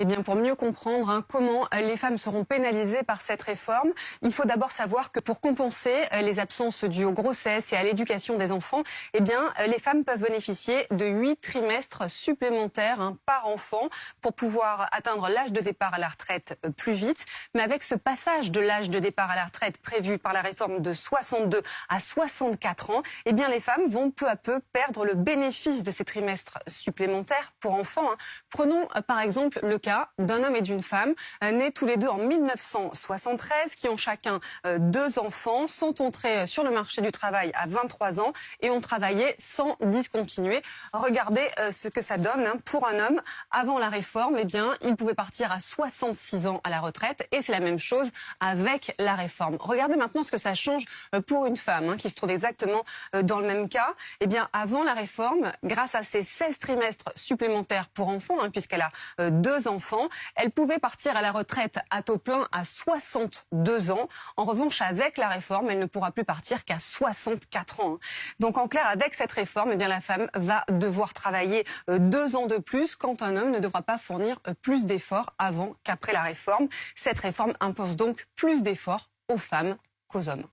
Eh bien, pour mieux comprendre comment les femmes seront pénalisées par cette réforme, il faut d'abord savoir que pour compenser les absences dues aux grossesses et à l'éducation des enfants, eh bien, les femmes peuvent bénéficier de 8 trimestres supplémentaires par enfant pour pouvoir atteindre l'âge de départ à la retraite plus vite. Mais avec ce passage de l'âge de départ à la retraite prévu par la réforme de 62 à 64 ans, eh bien, les femmes vont peu à peu perdre le bénéfice de ces trimestres supplémentaires pour enfants. Prenons par exemple le cas d'un homme et d'une femme nés tous les deux en 1973 qui ont chacun 2 enfants, sont entrés sur le marché du travail à 23 ans et ont travaillé sans discontinuer. Regardez ce que ça donne pour un homme. Avant la réforme, eh bien, il pouvait partir à 66 ans à la retraite et c'est la même chose avec la réforme. Regardez maintenant ce que ça change pour une femme qui se trouve exactement dans le même cas. Eh bien, avant la réforme, grâce à ces 16 trimestres supplémentaires pour enfants, puisqu'elle a 2 enfants, elle pouvait partir à la retraite à taux plein à 62 ans. En revanche, avec la réforme, elle ne pourra plus partir qu'à 64 ans. Donc en clair, avec cette réforme, eh bien, la femme va devoir travailler 2 ans de plus quand un homme ne devra pas fournir plus d'efforts avant qu'après la réforme. Cette réforme impose donc plus d'efforts aux femmes qu'aux hommes.